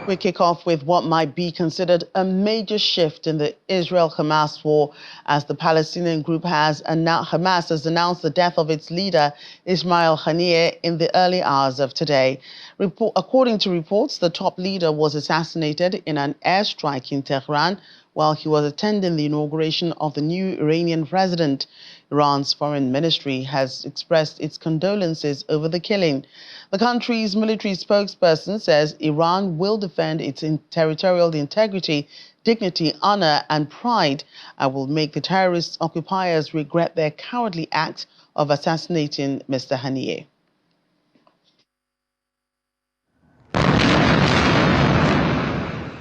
We kick off with what might be considered a major shift in the Israel-Hamas war, as the Palestinian group Hamas has announced the death of its leader, Ismail Haniyeh, in the early hours of today. According to reports, the top leader was assassinated in an airstrike in Tehran while he was attending the inauguration of the new Iranian president. Iran's foreign ministry has expressed its condolences over the killing. The country's military spokesperson says Iran will defend its territorial integrity, dignity, honor, and pride, and will make the terrorist occupiers regret their cowardly act of assassinating Mr. Haniyeh.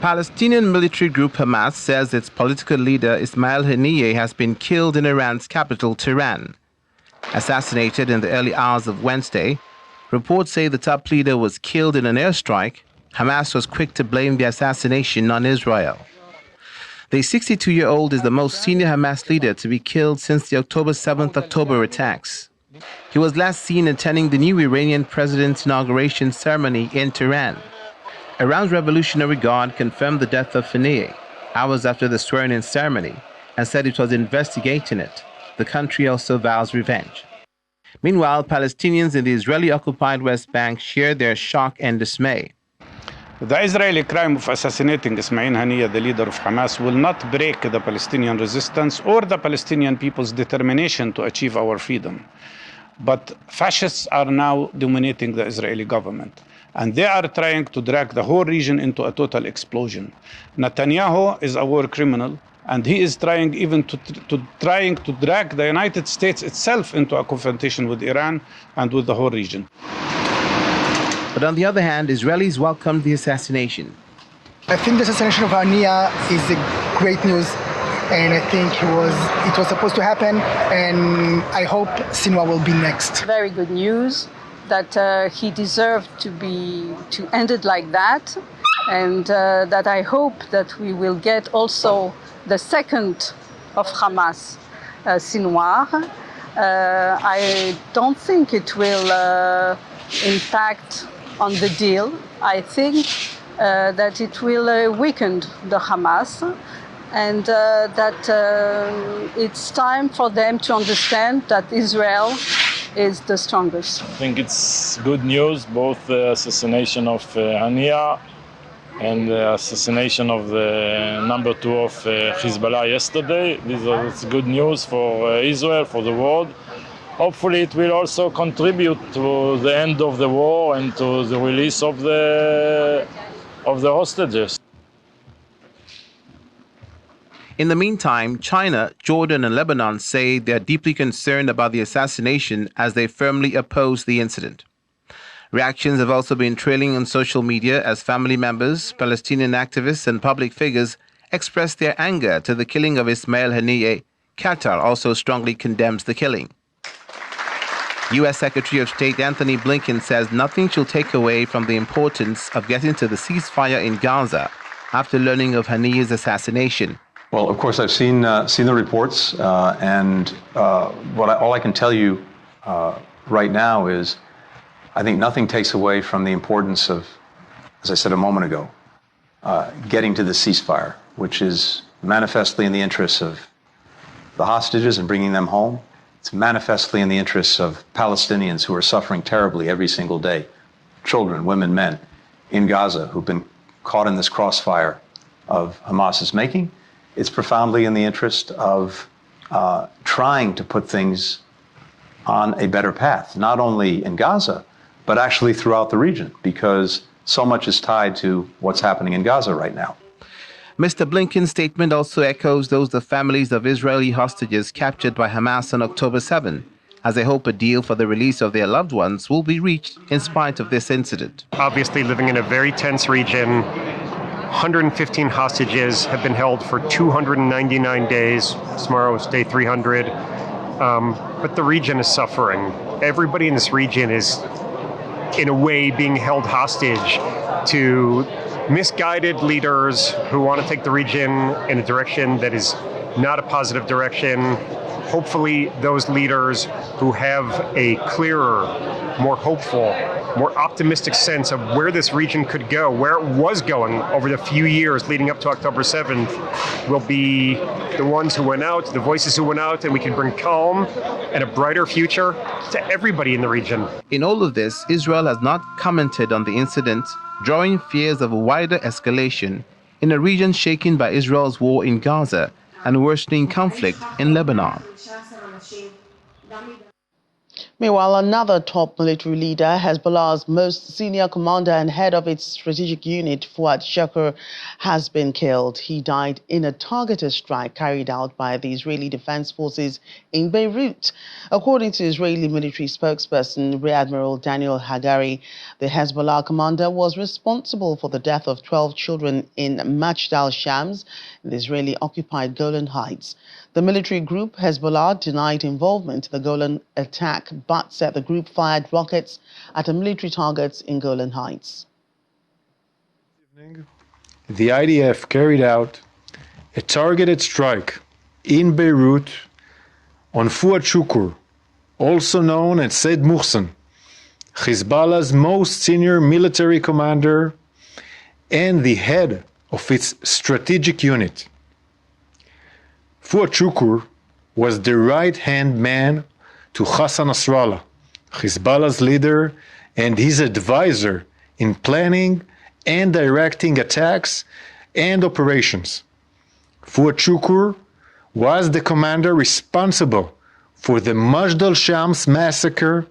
Palestinian military group Hamas says its political leader Ismail Haniyeh has been killed in Iran's capital, Tehran. Assassinated in the early hours of Wednesday, reports say the top leader was killed in an airstrike. Hamas was quick to blame the assassination on Israel. The 62-year-old is the most senior Hamas leader to be killed since the October 7th attacks. He was last seen attending the new Iranian president's inauguration ceremony in Tehran. Iran's Revolutionary Guard confirmed the death of Haniyeh hours after the swearing-in ceremony and said it was investigating it. The country also vows revenge. Meanwhile, Palestinians in the Israeli-occupied West Bank share their shock and dismay. The Israeli crime of assassinating Ismail Haniyeh, the leader of Hamas, will not break the Palestinian resistance or the Palestinian people's determination to achieve our freedom. But fascists are now dominating the Israeli government, and they are trying to drag the whole region into a total explosion. Netanyahu is a war criminal, and he is trying even to drag the United States itself into a confrontation with Iran and with the whole region. But on the other hand, Israelis welcomed the assassination. I think the assassination of Haniyeh is a great news, and I think it was supposed to happen, and I hope Sinwar will be next. Very good news that he deserved to end it like that, and that I hope that we will get also the second of Hamas, Sinwar. I don't think it will impact on the deal. I think that it will weaken the Hamas, and that it's time for them to understand that Israel is the strongest. I think it's good news, both the assassination of Haniyeh and the assassination of the number 2 of Hezbollah yesterday. This is good news for Israel, for the world. Hopefully it will also contribute to the end of the war and to the release of the hostages. In the meantime, China, Jordan, and Lebanon say they are deeply concerned about the assassination as they firmly oppose the incident. Reactions have also been trailing on social media as family members, Palestinian activists, and public figures express their anger to the killing of Ismail Haniyeh. Qatar also strongly condemns the killing. U.S. Secretary of State Anthony Blinken says nothing shall take away from the importance of getting to the ceasefire in Gaza after learning of Haniyeh's assassination. Well, of course, I've seen the reports, and all I can tell you right now is I think nothing takes away from the importance of, as I said a moment ago, getting to the ceasefire, which is manifestly in the interests of the hostages and bringing them home. It's manifestly in the interests of Palestinians who are suffering terribly every single day, children, women, men in Gaza who've been caught in this crossfire of Hamas's making. It's profoundly in the interest of trying to put things on a better path, not only in Gaza, but actually throughout the region, because so much is tied to what's happening in Gaza right now. Mr. Blinken's statement also echoes those of the families of Israeli hostages captured by Hamas on October 7, as they hope a deal for the release of their loved ones will be reached in spite of this incident. Obviously, living in a very tense region, 115 hostages have been held for 299 days. Tomorrow is day 300. But the region is suffering. Everybody in this region is, in a way, being held hostage to misguided leaders who want to take the region in a direction that is not a positive direction. Hopefully, those leaders who have a clearer, more hopeful more optimistic sense of where this region could go, where it was going over the few years leading up to October 7th, will be the ones who went out, the voices who went out, and we can bring calm and a brighter future to everybody in the region. In all of this, Israel has not commented on the incident, drawing fears of a wider escalation in a region shaken by Israel's war in Gaza and worsening conflict in Lebanon. Meanwhile, another top military leader, Hezbollah's most senior commander and head of its strategic unit, Fuad Shukr, has been killed. He died in a targeted strike carried out by the Israeli Defense Forces in Beirut. According to Israeli military spokesperson Rear Admiral Daniel Hagari, the Hezbollah commander was responsible for the death of 12 children in Majid al-Shams, in the Israeli-occupied Golan Heights. The military group Hezbollah denied involvement in the Golan attack, but said the group fired rockets at a military targets in Golan Heights. The IDF carried out a targeted strike in Beirut on Fuad Shukr, also known as Said Muhsin, Hezbollah's most senior military commander and the head of its strategic unit. Fuad Shukr was the right-hand man to Hassan Nasrallah, Hezbollah's leader and his advisor in planning and directing attacks and operations. Fuad Shukr was the commander responsible for the Majid al-Shams massacre,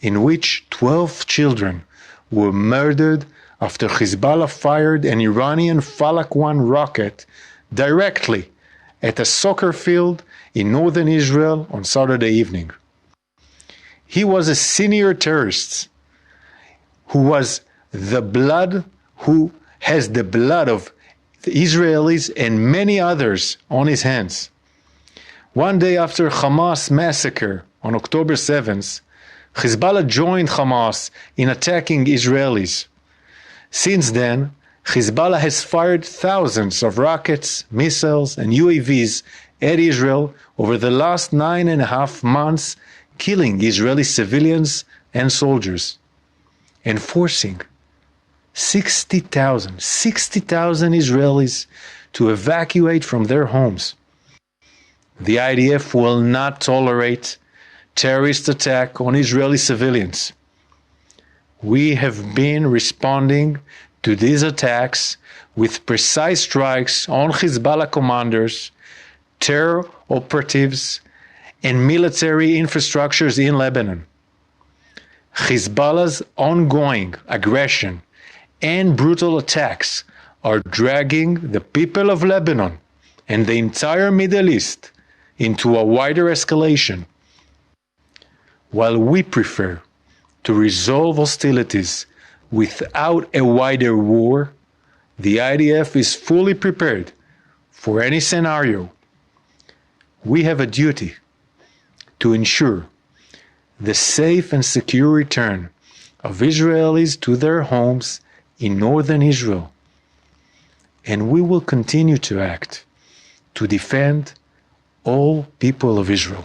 in which 12 children were murdered after Hezbollah fired an Iranian Falak 1 rocket directly at a soccer field in northern Israel on Saturday evening. He was a senior terrorist who has the blood of the Israelis and many others on his hands. One day after Hamas massacre on October 7th, Hezbollah joined Hamas in attacking Israelis. Since then, Hezbollah has fired thousands of rockets, missiles, and UAVs at Israel over the last 9.5 months, killing Israeli civilians and soldiers, and forcing 60,000 Israelis to evacuate from their homes. The IDF will not tolerate terrorist attack on Israeli civilians. We have been responding to these attacks with precise strikes on Hezbollah commanders, terror operatives, and military infrastructures in Lebanon. Hezbollah's ongoing aggression and brutal attacks are dragging the people of Lebanon and the entire Middle East into a wider escalation. While we prefer to resolve hostilities without a wider war, the IDF is fully prepared for any scenario. We have a duty to ensure the safe and secure return of Israelis to their homes in northern Israel. And we will continue to act to defend all people of Israel.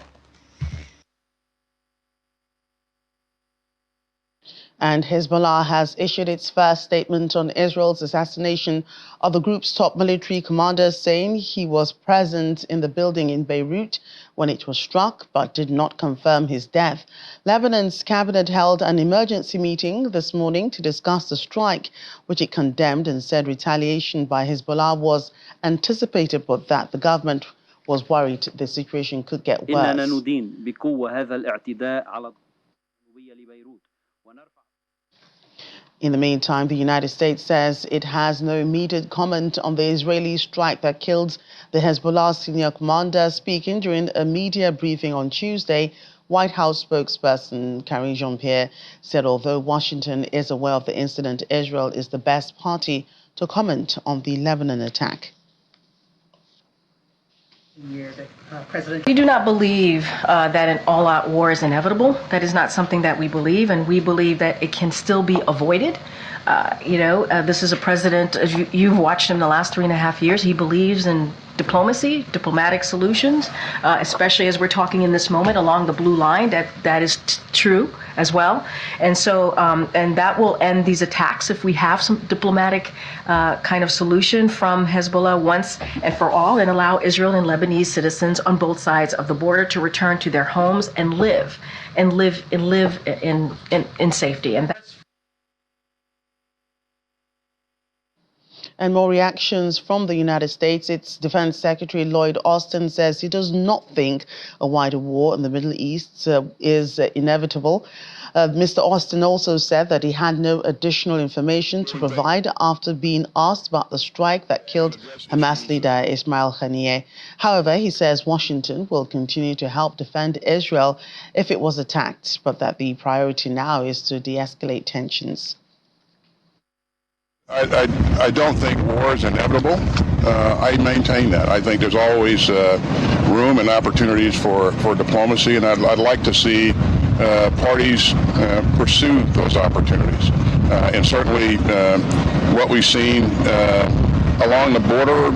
And Hezbollah has issued its first statement on Israel's assassination of the group's top military commander, saying he was present in the building in Beirut when it was struck, but did not confirm his death. Lebanon's cabinet held an emergency meeting this morning to discuss the strike, which it condemned and said retaliation by Hezbollah was anticipated, but that the government was worried the situation could get worse. In the meantime, the United States says it has no immediate comment on the Israeli strike that killed the Hezbollah senior commander. Speaking during a media briefing on Tuesday, White House spokesperson Karine Jean-Pierre said although Washington is aware of the incident, Israel is the best party to comment on the Lebanon attack. We do not believe that an all-out war is inevitable. That is not something that we believe, and we believe that it can still be avoided. This is a president, as you've watched him the last 3.5 years, he believes in diplomacy, diplomatic solutions, especially as we're talking in this moment along the blue line. That is true as well. And so, and that will end these attacks if we have some diplomatic kind of solution from Hezbollah once and for all, and allow Israel and Lebanese citizens on both sides of the border to return to their homes and live in safety. And more reactions from the United States. Its Defense Secretary Lloyd Austin says he does not think a wider war in the Middle East is inevitable. Mr. Austin also said that he had no additional information to provide after being asked about the strike that killed Hamas leader Ismail Haniyeh. However, he says Washington will continue to help defend Israel if it was attacked, but that the priority now is to de-escalate tensions. I don't think war is inevitable. I maintain that. I think there's always room and opportunities for diplomacy, and I'd like to see parties pursue those opportunities. And certainly what we've seen along the border,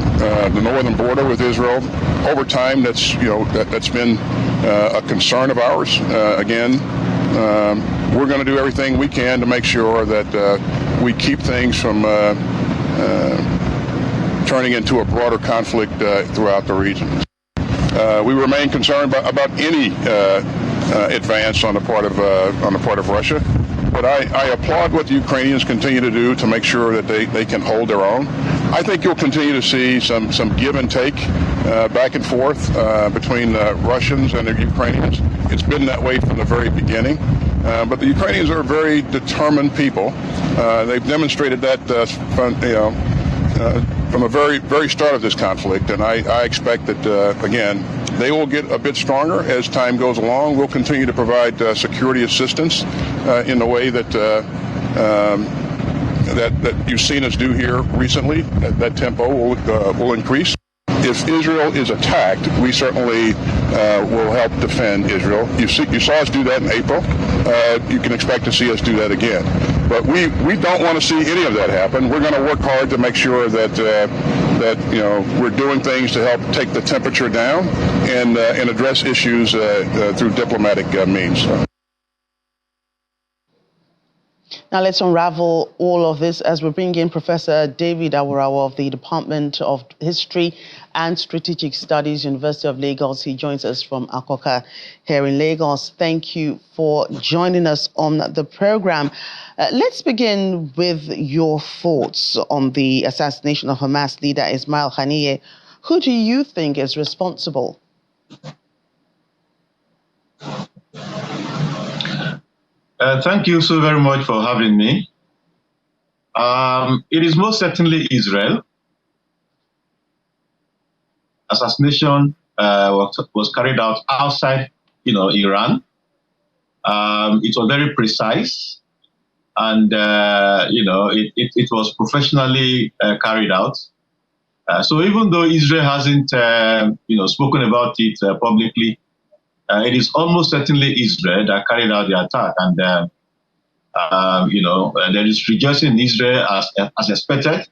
the northern border with Israel, over time, that's been a concern of ours. Again, we're going to do everything we can to make sure that we keep things from turning into a broader conflict throughout the region. We remain concerned about any advance on the part of Russia, but I applaud what the Ukrainians continue to do to make sure that they can hold their own. I think you'll continue to see some give and take back and forth between the Russians and the Ukrainians. It's been that way from the very beginning. But the Ukrainians are very determined people. They've demonstrated that from the very start of this conflict, and I expect that, again, they will get a bit stronger as time goes along. We'll continue to provide security assistance in the way that you've seen us do here recently. That tempo will increase. If Israel is attacked, we certainly will help defend Israel. You saw us do that in April. You can expect to see us do that again. But we don't want to see any of that happen. We're going to work hard to make sure that we're doing things to help take the temperature down and address issues through diplomatic means. Now let's unravel all of this as we bring in Professor David Awurawa of the Department of History and Strategic Studies, University of Lagos. He joins us from Akoka here in Lagos. Thank you for joining us on the program. Let's begin with your thoughts on the assassination of Hamas leader Ismail Haniyeh. Who do you think is responsible? Thank you so very much for having me. It is most certainly Israel. Assassination was carried out outside, Iran. It was very precise, and it was professionally carried out. So even though Israel hasn't, spoken about it publicly, it is almost certainly Israel that carried out the attack, and there is rejoicing in Israel as expected,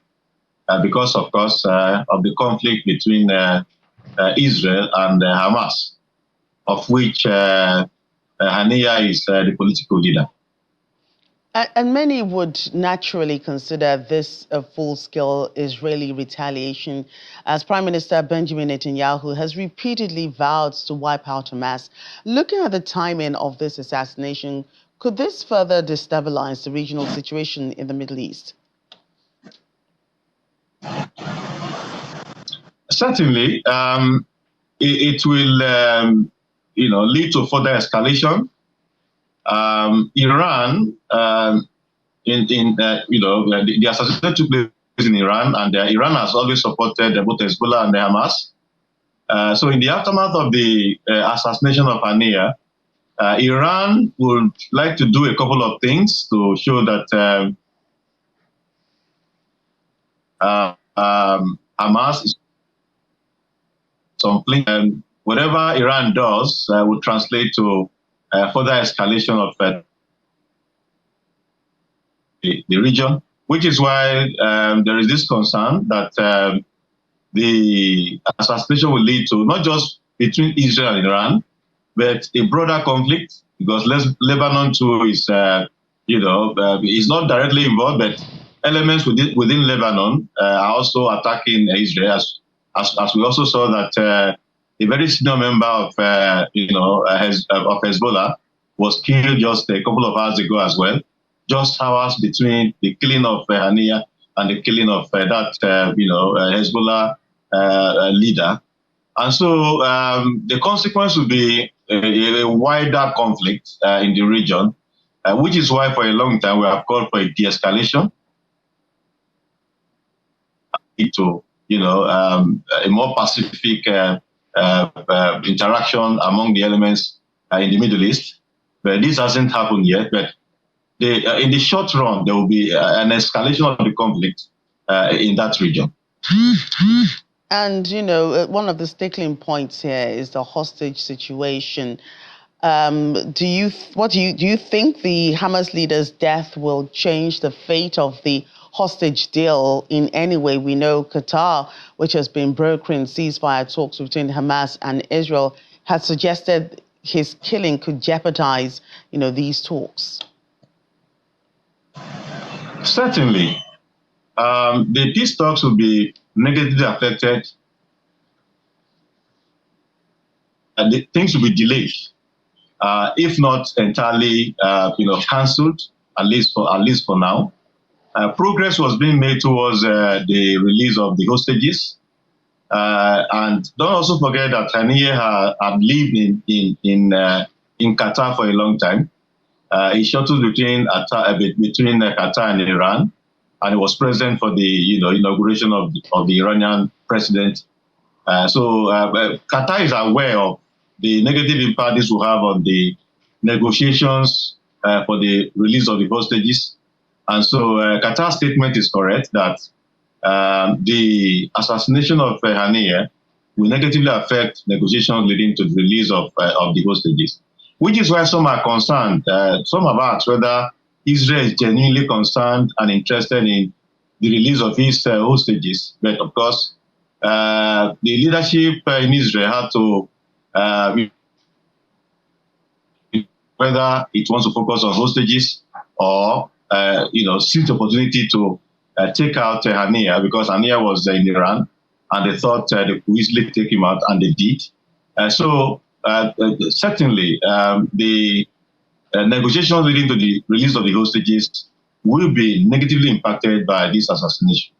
because, of course, of the conflict between Israel and Hamas, of which Haniyeh is the political leader. And many would naturally consider this a full-scale Israeli retaliation, as Prime Minister Benjamin Netanyahu has repeatedly vowed to wipe out Hamas. Looking at the timing of this assassination, could this further destabilize the regional situation in the Middle East? Certainly, it will, lead to further escalation. Iran, the assassination took place in Iran, and Iran has always supported both Hezbollah and Hamas. So in the aftermath of the assassination of Haniyeh, Iran would like to do a couple of things to show that Hamas is something. Whatever Iran does will translate to further escalation of the region, which is why there is this concern that the assassination will lead to, not just between Israel and Iran, but a broader conflict, because Lebanon too is, is not directly involved, but elements within Lebanon are also attacking Israel, as we also saw that a very senior member of Hezbollah was killed just a couple of hours ago as well, just hours between the killing of Haniyeh and the killing of Hezbollah leader. And so the consequence will be a wider conflict in the region, which is why for a long time we have called for a de-escalation to, a more pacific interaction among the elements in the Middle East. But this hasn't happened yet. But in the short run, there will be an escalation of the conflict in that region. And, one of the sticking points here is the hostage situation. Do you think the Hamas leader's death will change the fate of the hostage deal in any way? We know Qatar, which has been brokering ceasefire talks between Hamas and Israel, has suggested his killing could jeopardize, these talks. Certainly. The peace talks will be negatively affected, and things will be delayed, if not entirely, cancelled, at least for now. Progress was being made towards the release of the hostages, and don't also forget that Haniyeh had lived in Qatar for a long time. He shuttled between Qatar and Iran, and he was present for the inauguration of the Iranian president. So Qatar is aware of the negative impact this will have on the negotiations for the release of the hostages. And so Qatar's statement is correct that the assassination of Haniyeh will negatively affect negotiations leading to the release of the hostages, which is why some are concerned. Some have asked whether Israel is genuinely concerned and interested in the release of his hostages. But of course, the leadership in Israel had to whether it wants to focus on hostages or seize the opportunity to take out Haniyeh, because Haniyeh was in Iran and they thought they could easily take him out, and they did. Certainly, the negotiations leading to the release of the hostages will be negatively impacted by this assassination.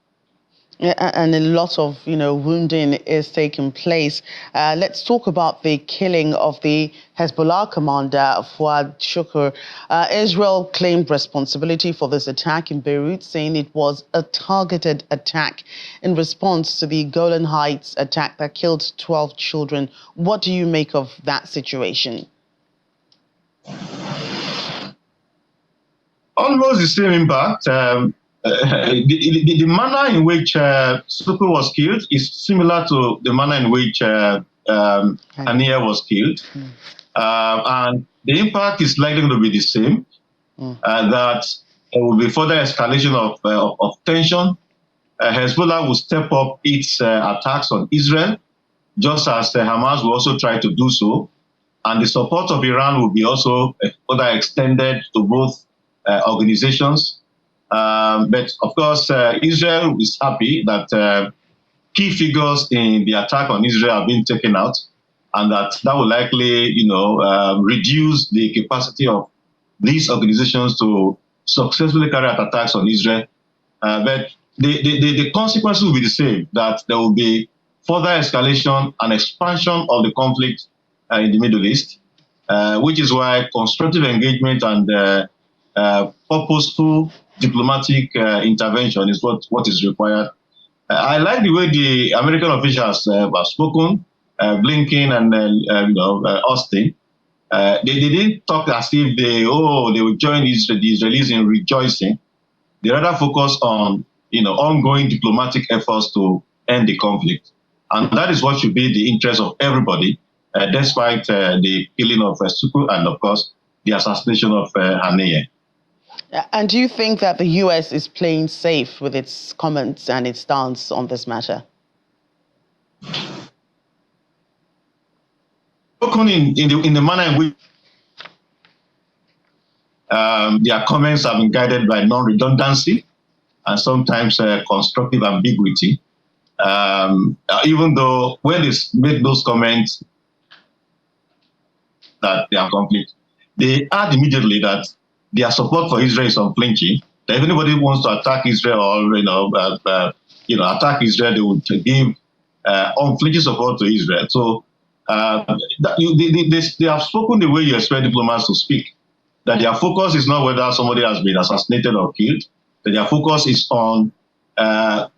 Yeah, and a lot of, wounding is taking place. Let's talk about the killing of the Hezbollah commander, Fuad Shukr. Israel claimed responsibility for this attack in Beirut, saying it was a targeted attack in response to the Golan Heights attack that killed 12 children. What do you make of that situation? Almost the same impact. The manner in which Shukr was killed is similar to the manner in which Haniyeh was killed. And the impact is likely to be the same, that there will be further escalation of tension. Hezbollah will step up its attacks on Israel, just as Hamas will also try to do so. And the support of Iran will be also further extended to both organizations. But of course, Israel is happy that key figures in the attack on Israel have been taken out, and that will likely, reduce the capacity of these organizations to successfully carry out attacks on Israel. But the consequences will be the same, that there will be further escalation and expansion of the conflict in the Middle East, which is why constructive engagement and purposeful diplomatic intervention is what is required. I like the way the American officials have spoken, Blinken and Austin. They didn't talk as if they would join the Israelis in rejoicing. They rather focus on ongoing diplomatic efforts to end the conflict, and that is what should be the interest of everybody, despite the killing of Shukr and of course the assassination of Haniyeh. And do you think that the U.S. is playing safe with its comments and its stance on this matter? spoken in the manner in which their comments have been guided by non-redundancy and sometimes constructive ambiguity. Even though when they make those comments that they are conflict, they add immediately that their support for Israel is unflinching. That if anybody wants to attack Israel or attack Israel, they would give unflinching support to Israel. So they have spoken the way you expect diplomats to speak. That their focus is not whether somebody has been assassinated or killed. That their focus is on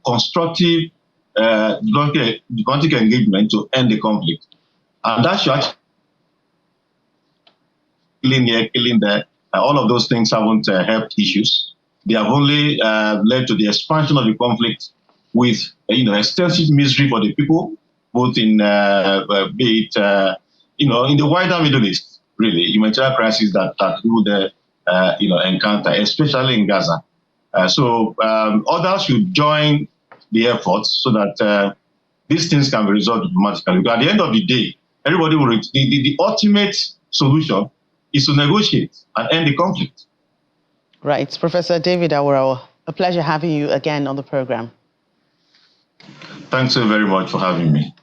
constructive diplomatic engagement to end the conflict. And that should actually killing here, killing there. All of those things haven't helped issues. They have only led to the expansion of the conflict with extensive misery for the people, both in in the wider Middle East. Really, humanitarian crisis that people there encounter, especially in Gaza. So others should join the efforts so that these things can be resolved diplomatically. Because at the end of the day, everybody will reach the ultimate solution is to negotiate and end the conflict. Right. Professor David Awurawa, a pleasure having you again on the program. Thanks so very much for having me.